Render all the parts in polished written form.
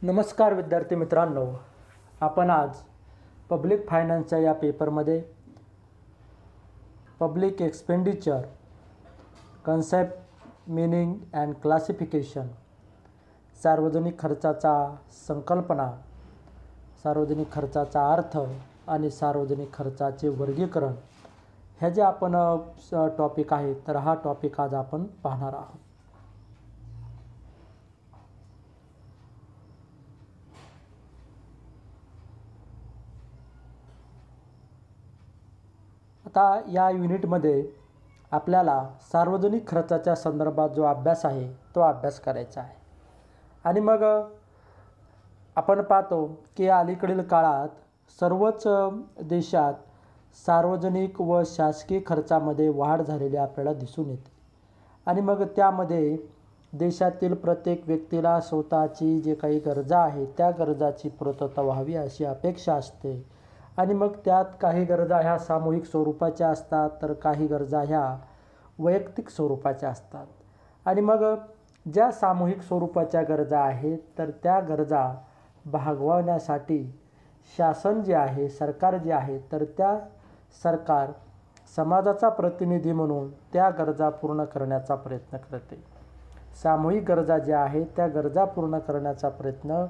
नमस्कार विद्यार्थी मित्रांनो, आपण आज पब्लिक फायनान्सच्या या पेपरमध्ये public expenditure concept, meaning and classification, सार्वजनिक खर्चाचा संकल्पना, सार्वजनिक खर्चाचा अर्थ आणि सार्वजनिक खर्चाचे वर्गीकरण ह्या जे आपण टॉपिक आहे, तर हा टॉपिक आज आपण पाहणार आहोत. आता या युनिटमध्ये आपल्याला सार्वजनिक खर्चाच्या संदर्भात जो अभ्यास आहे तो अभ्यास करायचा आहे. आणि मग आपण पाहतो की अलीकडील काळात सर्वच देशात सार्वजनिक व शासकीय खर्चामध्ये वाढ झालेली आपल्याला दिसून येते. आणि मग त्यामध्ये देशातील प्रत्येक व्यक्तीला स्वतःची जे काही गरजा आहे त्या गरजाची पूर्तता व्हावी अशी अपेक्षा असते. आणि मग त्यात काही गरजा ह्या सामूहिक स्वरूपाच्या असतात, तर काही गरजा ह्या वैयक्तिक स्वरूपाच्या असतात. आणि मग ज्या सामूहिक स्वरूपाच्या गरजा आहेत, तर त्या गरजा भागवण्यासाठी शासन जे आहे, सरकार जे आहे, तर त्या सरकार समाजाचा प्रतिनिधी म्हणून त्या गरजा पूर्ण करण्याचा प्रयत्न करते. सामूहिक गरजा ज्या आहेत त्या गरजा पूर्ण करण्याचा प्रयत्न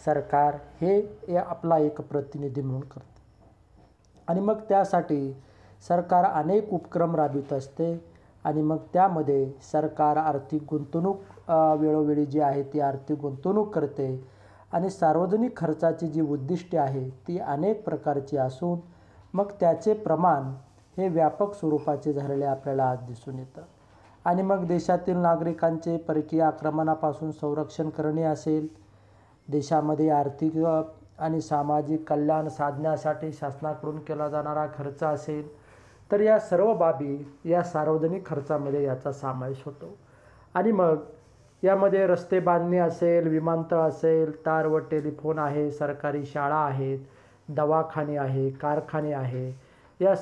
सरकार हे आपला एक प्रतिनिधी म्हणून करते. आणि मग त्यासाठी सरकार अनेक उपक्रम राबवित असते. आणि मग त्यामध्ये सरकार आर्थिक गुंतवणूक वेळोवेळी जी आहे ती आर्थिक गुंतवणूक करते. आणि सार्वजनिक खर्चाची जी उद्दिष्टे आहे ती अनेक प्रकारची असून मग त्याचे प्रमाण हे व्यापक स्वरूपाचे झालेले आपल्याला आज दिसून येतं. आणि मग देशातील नागरिकांचे परकीय आक्रमणापासून संरक्षण करणे असेल, देशामध्ये आर्थिक आणि सामाजिक कल्याण साधण्यासाठी शासनाकडून केला जाणारा खर्च असेल, तर या सर्व बाबी या सार्वजनिक खर्चामध्ये याचा समावेश होतो. आणि मग यामध्ये रस्ते बांधणे असेल, विमानतळ असेल, तार व टेलिफोन आहे, सरकारी शाळा आहेत, दवाखाने आहे, कारखाने आहे, या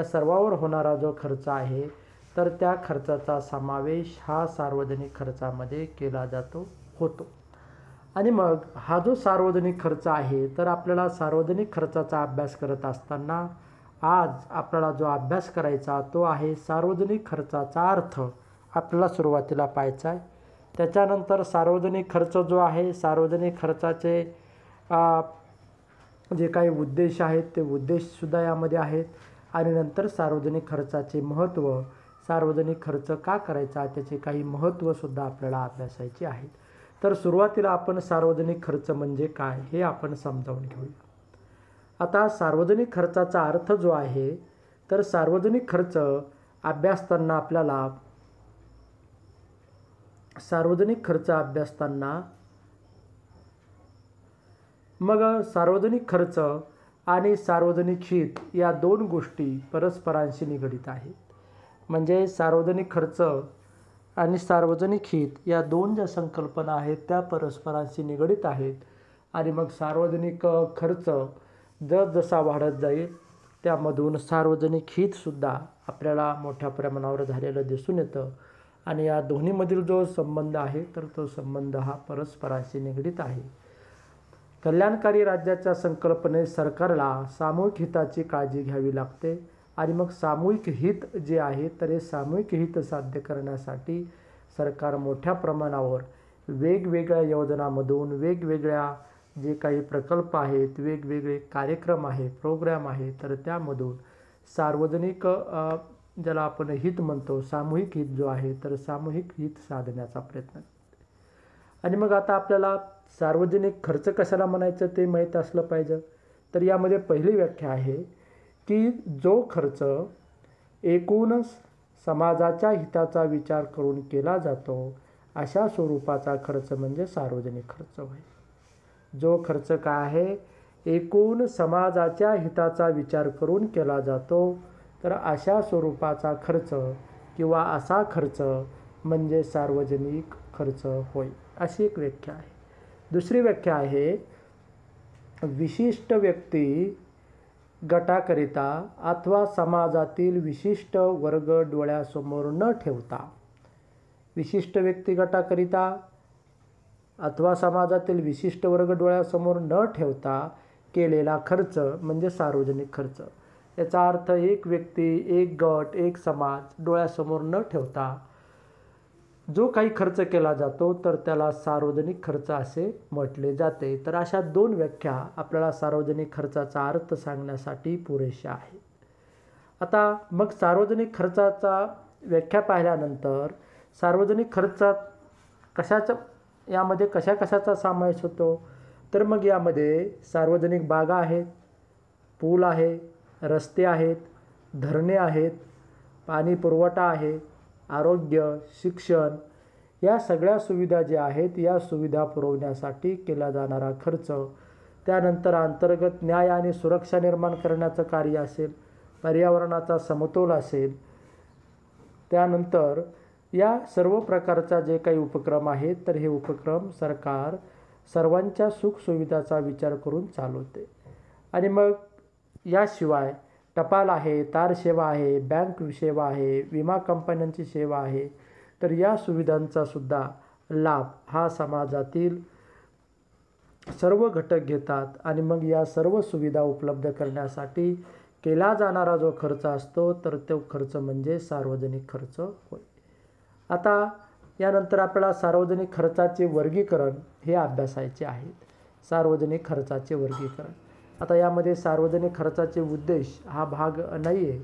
सर्वावर होणारा जो खर्च आहे तर त्या खर्चाचा समावेश हा सार्वजनिक खर्चामध्ये केला होतो. आणि मग हा जो सार्वजनिक खर्च आहे, तर आपल्याला सार्वजनिक खर्चाचा अभ्यास करत असताना आज आपल्याला जो अभ्यास करायचा तो आहे सार्वजनिक खर्चाचा अर्थ आपल्याला सुरुवातीला पाहायचा आहे. त्याच्यानंतर सार्वजनिक खर्च जो आहे, सार्वजनिक खर्चाचे जे काही उद्देश आहेत ते उद्देशसुद्धा यामध्ये आहेत. आणि नंतर सार्वजनिक खर्चाचे महत्त्व, सार्वजनिक खर्च का करायचा त्याचे काही महत्त्वसुद्धा आपल्याला अभ्यासायचे आहेत. तर सुरुवातीला आपण सार्वजनिक खर्च म्हणजे काय हे आपण समजावून घेऊया. आता सार्वजनिक खर्चाचा अर्थ जो आहे, तर सार्वजनिक खर्च अभ्यासताना आपल्याला मग सार्वजनिक खर्च आणि सार्वजनिक हित या दोन गोष्टी परस्परांशी निगडीत आहेत. म्हणजे सार्वजनिक खर्च आणि सार्वजनिक हित या दोन ज्या संकल्पना आहेत त्या परस्परांशी निगडीत आहेत. आणि मग सार्वजनिक खर्च जसा वाढत जाईल त्यामधून सार्वजनिक हितसुद्धा आपल्याला मोठ्या प्रमाणावर झालेलं दिसून येतं. आणि या दोन्हीमधील जो संबंध आहे तर तो संबंध हा परस्परांशी निगडीत आहे. कल्याणकारी राज्याच्या संकल्पनेत सरकारला सामूहिक हिताची काळजी घ्यावी लागते. आणि मग सामूहिक हित जे आहे तर हे सामूहिक हित साध्य करण्यासाठी सरकार मोठ्या प्रमाणावर वेगवेगळ्या योजनांमधून, वेगवेगळ्या जे काही प्रकल्प आहेत, वेगवेगळे कार्यक्रम आहेत, प्रोग्राम आहेत, तर त्यामधून सार्वजनिक ज्याला आपण हित म्हणतो, सामूहिक हित जो आहे तर सामूहिक हित साधण्याचा प्रयत्न करते. आणि मग आता आपल्याला सार्वजनिक खर्च कशाला म्हणायचं ते माहीत असलं पाहिजे. तर यामध्ये पहिली व्याख्या आहे की जो खर्च एकूण समाजाच्या हिताचा विचार करून केला जातो अशा स्वरूपाचा खर्च म्हणजे सार्वजनिक खर्च होय. जो खर्च काय आहे, एकूण समाजाच्या हिताचा विचार करून केला जातो, तर अशा स्वरूपाचा खर्च किंवा असा खर्च म्हणजे सार्वजनिक खर्च होय, अशी एक व्याख्या आहे. दुसरी व्याख्या आहे विशिष्ट व्यक्ती गटाकरिता अथवा समाजातील विशिष्ट वर्ग डोळ्यासमोर न ठेवता, विशिष्ट व्यक्तिगटाकरिता अथवा समाजातील विशिष्ट वर्ग डोळ्यासमोर न ठेवता केलेला खर्च म्हणजे सार्वजनिक खर्च. याचा अर्थ एक व्यक्ती, एक गट, एक समाज डोळ्यासमोर न ठेवता जो काही खर्च केला जातो तर त्याला सार्वजनिक खर्च असे म्हटले जाते. तर अशा 2 व्याख्या आपल्याला सार्वजनिक खर्चाचा अर्थ सांगण्यासाठी पुरेशा आहेत. आता मग सार्वजनिक खर्चाचा व्याख्या पाहिल्यानंतर सार्वजनिक खर्चात यामध्ये कशाचा समावेश होतो, तर मग यामध्ये सार्वजनिक बागा आहेत, पूल आहे, रस्ते आहेत, धरणे आहेत, पाणी पुरवठा आहे, आरोग्य, शिक्षण या सगळ्या सुविधा ज्या आहेत या सुविधा पुरवण्यासाठी केला जाणारा खर्च. त्यानंतर अंतर्गत न्याय आणि सुरक्षा निर्माण करण्याचं कार्य असेल, पर्यावरणाचा समतोल असेल. त्यानंतर या सर्व प्रकारचा जे काही उपक्रम आहेत तर हे उपक्रम सरकार सर्वांच्या सुखसुविधाचा विचार करून चालवते. आणि मग याशिवाय टपाल आहे, तार सेवा आहे, बँक सेवा आहे, विमा कंपन्यांची सेवा आहे. तर या सुविधांचा सुद्धा लाभ हा समाजातील सर्व घटक घेतात. आणि मग या सर्व सुविधा उपलब्ध करण्यासाठी केला जाणारा जो खर्च असतो तर तो खर्च म्हणजे सार्वजनिक खर्च होय. आता यानंतर आपल्याला सार्वजनिक खर्चाचे वर्गीकरण हे अभ्यासायचे आहेत. सार्वजनिक खर्चाचे वर्गीकरण. आता यामध्ये सार्वजनिक खर्चाचे उद्देश हा भाग नाही आहे.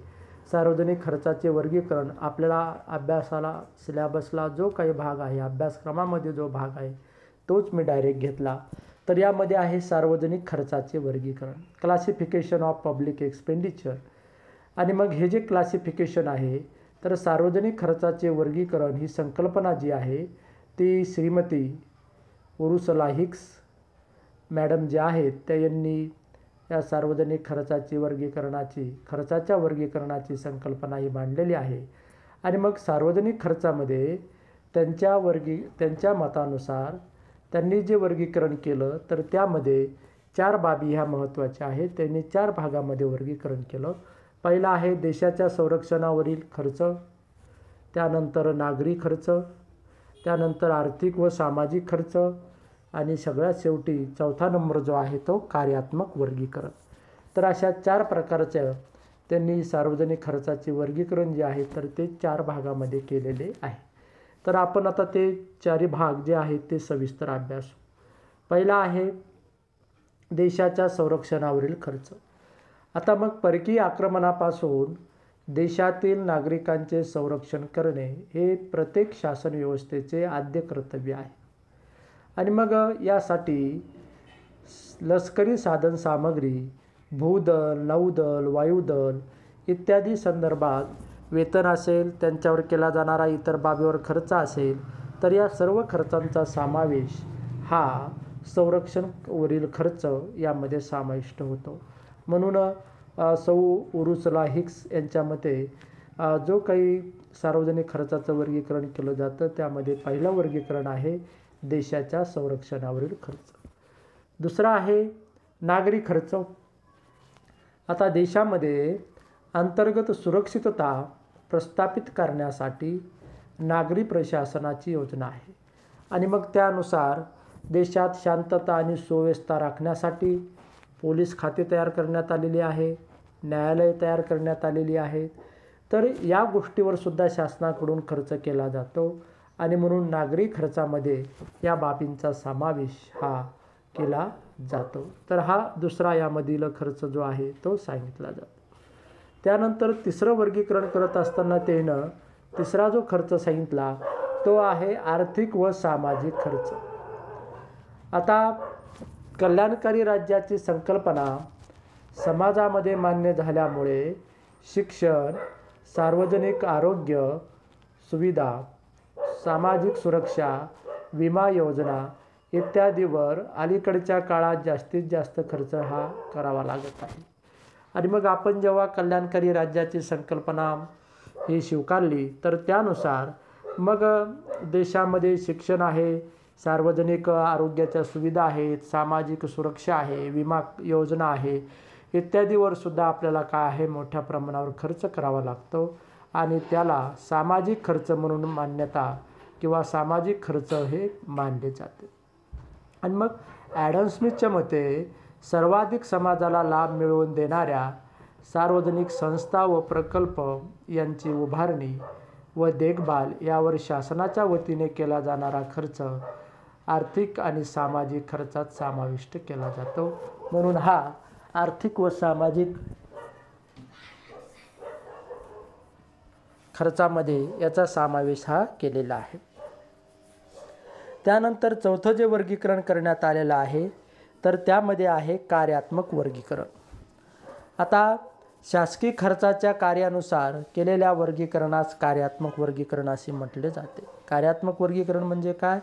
सार्वजनिक खर्चाचे वर्गीकरण आपल्याला अभ्यासाला सिलेबसला जो काही भाग आहे, अभ्यासक्रमामध्ये जो भाग आहे तोच मी डायरेक्ट घेतला. तर यामध्ये आहे सार्वजनिक खर्चाचे वर्गीकरण, क्लासिफिकेशन ऑफ पब्लिक एक्सपेंडिचर. आणि मग हे जे क्लासिफिकेशन आहे तर सार्वजनिक खर्चाचे वर्गीकरण ही संकल्पना जी आहे ती श्रीमती उरुसला हिक्स मॅडम जे आहेत त्या यांनी या सार्वजनिक खर्चाच्या वर्गीकरणाची संकल्पना ही मांडलेली आहे. आणि मग सार्वजनिक खर्चामध्ये त्यांच्या मतानुसार त्यांनी जे वर्गीकरण केलं तर त्यामध्ये 4 बाबी ह्या महत्त्वाच्या आहेत. त्यांनी 4 भागामध्ये वर्गीकरण केलं. पहिला आहे देशाच्या संरक्षणावरील खर्च, त्यानंतर नागरी खर्च, त्यानंतर आर्थिक व सामाजिक खर्च आणि सगळ्यात शेवटी 4था नंबर जो आहे तो कार्यात्मक वर्गीकरण. तर अशा 4 प्रकारच्या त्यांनी सार्वजनिक खर्चाचे वर्गीकरण जे आहे तर ते 4 भागामध्ये केलेले आहे. तर आपण आता ते 4 भाग जे आहेत ते सविस्तर अभ्यासू. पहिला आहे देशाच्या संरक्षणावरील खर्च. आता मग परकीय आक्रमणापासून देशातील नागरिकांचे संरक्षण करणे हे प्रत्येक शासन व्यवस्थेचे आद्य कर्तव्य आहे. आणि मग यासाठी लष्करी साधनसामग्री, भूदल, नौदल, वायुदल इत्यादी संदर्भात वेतन असेल, त्यांच्यावर केला जाणारा इतर बाबीवर खर्च असेल तर या सर्व खर्चांचा समावेश हा संरक्षणवरील खर्च यामध्ये समाविष्ट होतो. म्हणून सौ उरुसला हिक्स यांच्या मते जो काही सार्वजनिक खर्चाचं वर्गीकरण केलं जातं त्यामध्ये पहिलं वर्गीकरण आहे देशाच्या संरक्षणावरील खर्च. दुसरा आहे नागरी खर्च. आता देशामध्ये अंतर्गत सुरक्षितता प्रस्थापित करण्यासाठी नागरी प्रशासनाची योजना आहे. आणि मग त्यानुसार देशात शांतता आणि सुव्यवस्था राखण्यासाठी पोलीस खाते तयार करण्यात आलेली आहे, न्यायालय तयार करण्यात आलेली आहेत. तर या गोष्टीवर सुद्धा शासनाकडून खर्च केला जातो. आणि म्हणून नागरी खर्चामध्ये या बाबींचा समावेश हा केला जातो. तर हा दुसरा यामधील खर्च जो आहे तो सांगितला जातो. त्यानंतर तिसरं वर्गीकरण करत असताना तिसरा जो खर्च सांगितला तो आहे आर्थिक व सामाजिक खर्च. आता कल्याणकारी राज्याची संकल्पना समाजामध्ये मान्य झाल्यामुळे शिक्षण, सार्वजनिक आरोग्य सुविधा, सामाजिक सुरक्षा, विमा योजना इत्यादीवर अलीकडच्या काळात जास्तीत जास्त खर्च हा करावा लागत आहे. आणि मग आपण जेव्हा कल्याणकारी राज्याची संकल्पना ही स्वीकारली तर त्यानुसार मग देशामध्ये शिक्षण आहे, सार्वजनिक आरोग्याच्या सुविधा आहेत, सामाजिक सुरक्षा आहे, विमा योजना आहे इत्यादीवर सुद्धा आपल्याला काय आहे मोठ्या प्रमाणावर खर्च करावा लागतो. आणि त्याला सामाजिक खर्च म्हणून मान्यता किंवा सामाजिक खर्च हे मानले जाते. आणि मग ॲडम स्मिथच्या मते सर्वाधिक समाजाला लाभ मिळवून देणाऱ्या सार्वजनिक संस्था व प्रकल्प यांची उभारणी व देखभाल यावर शासनाच्या वतीने केला जाणारा खर्च आर्थिक आणि सामाजिक खर्चात समाविष्ट केला जातो. म्हणून हा आर्थिक व सामाजिक खर्चामध्ये याचा समावेश हा केलेला आहे. त्यानंतर चौथं जे वर्गीकरण करण्यात आलेलं आहे तर त्यामध्ये आहे कार्यात्मक वर्गीकरण. आता शासकीय खर्चाच्या कार्यानुसार केलेल्या वर्गीकरणास कार्यात्मक वर्गीकरण असे म्हटले जाते. कार्यात्मक वर्गीकरण म्हणजे काय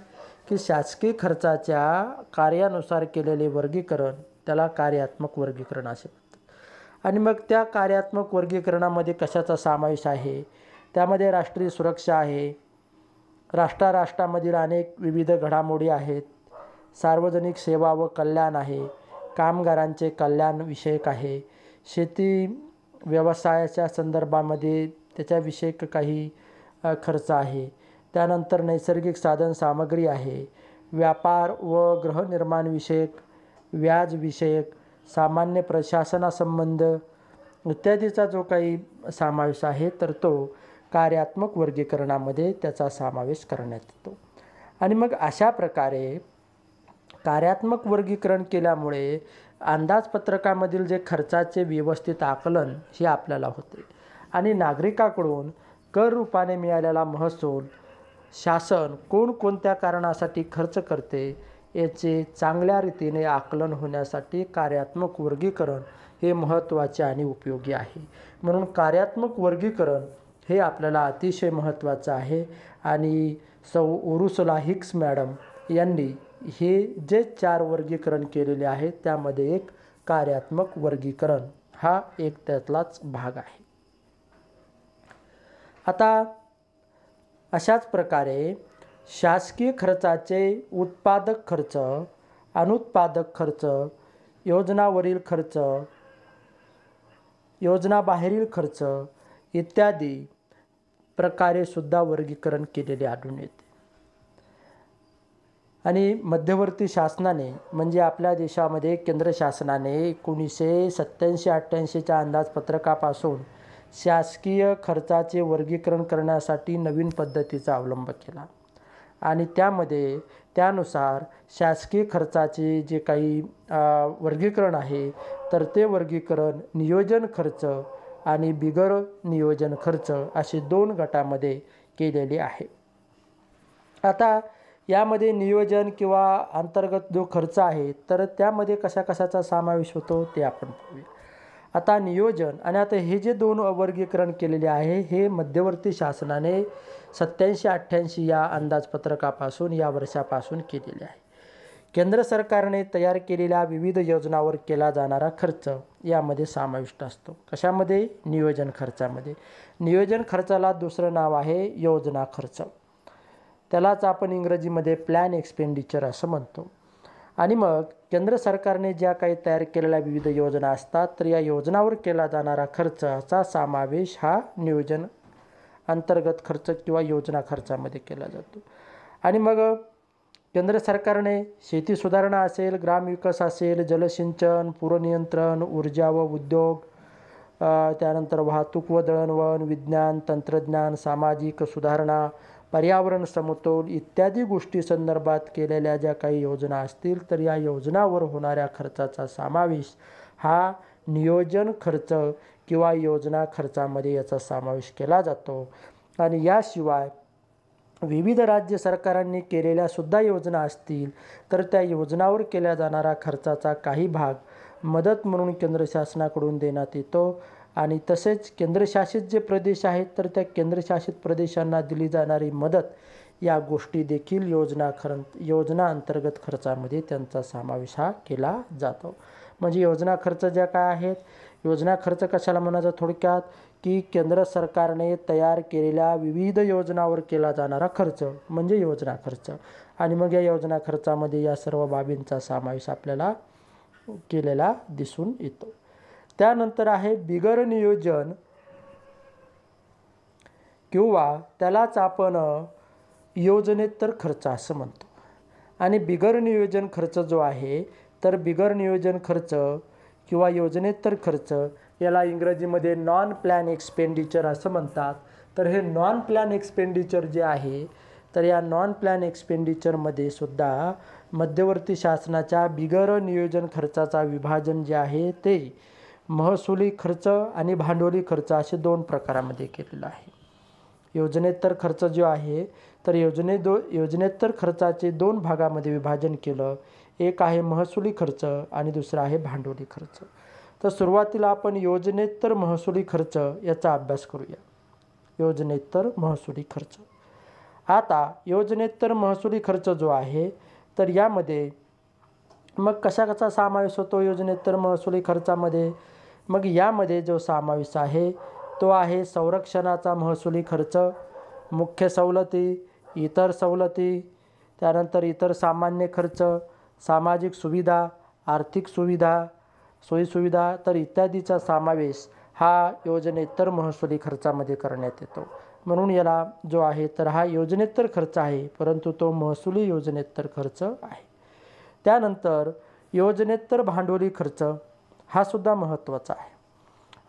की शासकीय खर्चाच्या कार्यानुसार केलेले वर्गीकरण त्याला कार्यात्मक वर्गीकरण असे म्हणतात. आणि मग त्या कार्यात्मक वर्गीकरणामध्ये कशाचा समावेश आहे, त्यामध्ये राष्ट्रीय सुरक्षा आहे, राष्ट्रामधील अनेक विविध घडामोडी आहेत, सार्वजनिक सेवा व कल्याण आहे, कामगारांचे कल्याण विषयक आहे, शेती व्यवसायाच्या संदर्भामध्ये त्याच्याविषयक काही खर्च आहे, त्यानंतर नैसर्गिक साधन सामग्री आहे, व्यापार व गृहनिर्माण विषयक, व्याज विषयक, सामान्य प्रशासनासंबंध इत्यादीचा जो काही समावेश आहे तर तो कार्यात्मक वर्गीकरणामध्ये त्याचा समावेश करण्यात येतो. आणि मग अशा प्रकारे कार्यात्मक वर्गीकरण केल्यामुळे अंदाजपत्रकामधील जे खर्चाचे व्यवस्थित आकलन हे आपल्याला होते आणि नागरिकाकडून कर रूपाने मिळालेला महसूल शासन कोणकोणत्या कारणासाठी खर्च करते याचे चांगल्या रीतीने आकलन होण्यासाठी कार्यात्मक वर्गीकरण हे महत्त्वाचे आणि उपयोगी आहे. म्हणून कार्यात्मक वर्गीकरण हे आपल्याला अतिशय महत्त्वाचं आहे. आणि सौ उरुसुला हिक्स मॅडम यांनी हे जे 4 वर्गीकरण केलेले आहे त्यामध्ये एक कार्यात्मक वर्गीकरण हा एक त्यातलाच भाग आहे. आता अशाच प्रकारे शासकीय खर्चाचे उत्पादक खर्च, अनुत्पादक खर्च, योजनावरील खर्च, योजनाबाहेरील खर्च इत्यादी प्रकारे सुद्धा वर्गीकरण केलेले आढळून येते. आणि मध्यवर्ती शासनाने म्हणजे आपल्या देशामध्ये केंद्र शासनाने 1987-88च्या अंदाजपत्रकापासून शासकीय खर्चाचे वर्गीकरण करण्यासाठी नवीन पद्धतीचा अवलंब केला. आणि त्यानुसार शासकीय खर्चाचे जे काही वर्गीकरण आहे तर ते वर्गीकरण नियोजन खर्च आणि बिगर नियोजन खर्च असे 2 गटामध्ये केलेले आहे. आता यामध्ये नियोजन किंवा अंतर्गत जो खर्च आहे तर त्यामध्ये कशाचा समावेश होतो ते आपण पाहूया. आता नियोजन आणि आता हे जे 2 वर्गीकरण केलेले आहे हे मध्यवर्ती शासनाने 87-88 या अंदाजपत्रकापासून या वर्षापासून केलेले आहे. केंद्र सरकारने तयार केलेल्या विविध योजनांवर केला जाणारा खर्च यामध्ये समाविष्ट असतो. कशामध्ये? नियोजन खर्चामध्ये. नियोजन खर्चाला दुसरं नाव आहे योजना खर्च. त्यालाच आपण इंग्रजीमध्ये प्लॅन एक्सपेंडिचर असं म्हणतो. आणि मग केंद्र सरकारने ज्या काही तयार केलेल्या विविध योजना असतात तर या योजनावर केला जाणारा खर्चाचा समावेश हा नियोजन अंतर्गत खर्च किंवा योजना खर्चामध्ये केला जातो. आणि मग केंद्र सरकारने शेती सुधारणा असेल, ग्रामविकास असेल, जलसिंचन, पूरनियंत्रण, ऊर्जा व उद्योग, त्यानंतर वाहतूक व दळणवळण, विज्ञान, तंत्रज्ञान, सामाजिक सुधारणा, पर्यावरण समतोल इत्यादी गोष्टी संदर्भात केलेल्या ज्या काही योजना असतील तर या योजनावर होणाऱ्या खर्चाचा समावेश हा नियोजन खर्च किंवा योजना खर्चामध्ये याचा समावेश केला जातो. आणि याशिवाय विविध राज्य सरकारांनी केलेल्या सुद्धा योजना असतील तर त्या योजनावर केल्या जाणारा खर्चाचा काही भाग मदत म्हणून केंद्र शासनाकडून देण्यात येतो. आणि तसेच केंद्रशासित जे प्रदेश आहेत तर त्या केंद्रशासित प्रदेशांना दिली जाणारी मदत या गोष्टी देखील योजना अंतर्गत खर्चामध्ये त्यांचा समावेश हा केला जातो. म्हणजे योजना खर्च ज्या काय आहेत, योजना खर्च कशाला म्हणायचं थोडक्यात की केंद्र सरकारने तयार केलेल्या विविध योजनावर केला जाणारा खर्च म्हणजे योजना खर्च. आणि मग या योजना खर्चामध्ये या सर्व बाबींचा समावेश आपल्याला केलेला दिसून येतो. त्यानंतर आहे बिगर नियोजन किंवा त्यालाच आपण योजनेतर खर्च असं म्हणतो. आणि बिगर नियोजन खर्च जो आहे, तर बिगर नियोजन खर्च किंवा योजनेतर खर्च याला इंग्रजीमध्ये नॉन प्लॅन एक्सपेंडिचर असं म्हणतात. तर हे नॉन प्लॅन एक्सपेंडिचर जे आहे, तर या नॉन प्लॅन एक्सपेंडिचरमध्ये सुद्धा मध्यवर्ती शासनाच्या बिगर नियोजन खर्चाचा विभाजन जे आहे ते महसुली खर्च आणि भांडवली खर्च असे 2 प्रकारामध्ये केलेलं आहे. योजनेतर खर्च जो आहे, तर योजनेतर खर्चाचे 2 भागामध्ये विभाजन केलं. एक आहे महसुली खर्च आणि दुसरा आहे भांडवली खर्च. तर सुरुवातीला आपण योजनेतर महसुली खर्च याचा अभ्यास करूया. योजनेतर महसुली खर्च. आता योजनेतर महसुली खर्च जो आहे, तर यामध्ये मग कशा समावेश होतो योजनेतर महसुली खर्चामध्ये? मग यामध्ये जो समावेश आहे तो आहे संरक्षणाचा महसुली खर्च, मुख्य सवलती, इतर सवलती, त्यानंतर इतर सामान्य खर्च, सामाजिक सुविधा, आर्थिक सुविधा, सोयीसुविधा तर इत्यादीचा समावेश हा योजनेतर महसुली खर्चामध्ये करण्यात येतो. म्हणून याला जो आहे तर हा योजनेतर खर्च आहे, परंतु तो महसुली योजनेतर खर्च आहे. त्यानंतर योजनेतर भांडवली खर्च हा सुद्धा महत्त्वाचा आहे.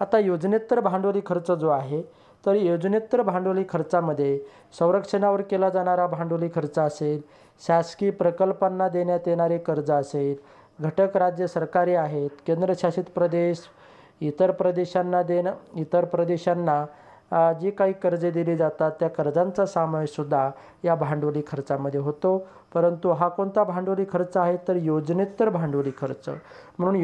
आता योजनेतर भांडवली खर्च जो आहे, तर योजनेतर भांडवली खर्चामध्ये संरक्षणावर केला जाणारा भांडवली खर्च असेल, शासकीय प्रकल्पांना देण्यात येणारे कर्ज असेल, घटक राज्य सरकारे आहेत, केंद्रशासित प्रदेश, इतर प्रदेशांना जी काही कर्जे दिली जातात त्या कर्जांचा समावेशसुद्धा या भांडवली खर्चामध्ये होतो. परंतु हा कोणता भांडवली खर्च आहे, तर योजनेतर भांडवली खर्च. म्हणून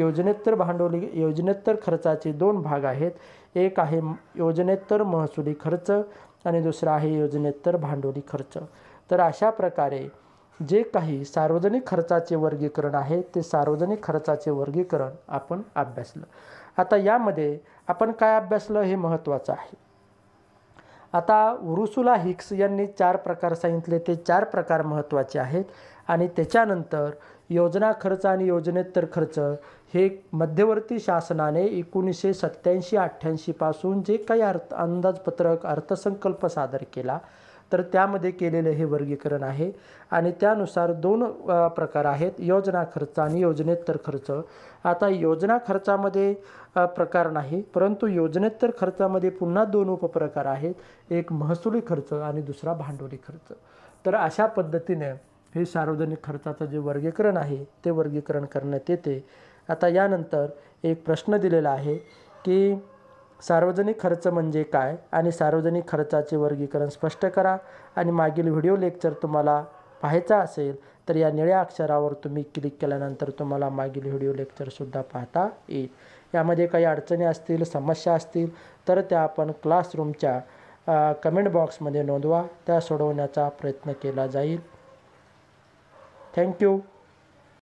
योजनेतर खर्चाचे 2 भाग आहेत. एक आहे योजनेतर महसुली खर्च आणि दुसरा आहे योजनेतर भांडवली खर्च. तर अशा प्रकारे जे काही सार्वजनिक खर्चाचे वर्गीकरण आहे ते सार्वजनिक खर्चाचे वर्गीकरण आपण अभ्यासलं. आता यामध्ये आपण काय अभ्यासलं हे महत्त्वाचं आहे. आता उर्सुला हिक्स यांनी 4 प्रकार सांगितले, ते 4 प्रकार महत्त्वाचे आहेत. आणि त्याच्यानंतर योजना खर्च आणि योजनेतर खर्च हे मध्यवर्ती शासनाने 1987-88 पासून जे काही अंदाजपत्रक अर्थसंकल्प सादर केला, तर त्यामध्ये केलेले हे वर्गीकरण आहे. आणि त्यानुसार 2 प्रकार आहेत, योजना खर्च आणि योजनेतर खर्च. आता योजना खर्चामध्ये प्रकार नाही, परंतु योजनेतर खर्चामध्ये पुन्हा 2 उपप्रकार आहेत, एक महसुली खर्च आणि दुसरा भांडवली खर्च. तर अशा पद्धतीने हे सार्वजनिक खर्चाचं जे वर्गीकरण आहे ते वर्गीकरण करण्यात येते. आता यानंतर एक प्रश्न दिलेला आहे की सार्वजनिक खर्च म्हणजे काय आणि सार्वजनिक खर्चाचे वर्गीकरण स्पष्ट करा. आणि मागील व्हिडिओ लेक्चर तुम्हाला पाहायचा असेल तर या निळ्या अक्षरावर तुम्ही क्लिक केल्यानंतर तुम्हाला मागील व्हिडिओ लेक्चरसुद्धा पाहता येईल. यामध्ये काही अडचणी असतील, समस्या असतील तर त्या आपण क्लासरूमच्या कमेंट बॉक्समध्ये नोंदवा, त्या सोडवण्याचा प्रयत्न केला जाईल. थँक्यू.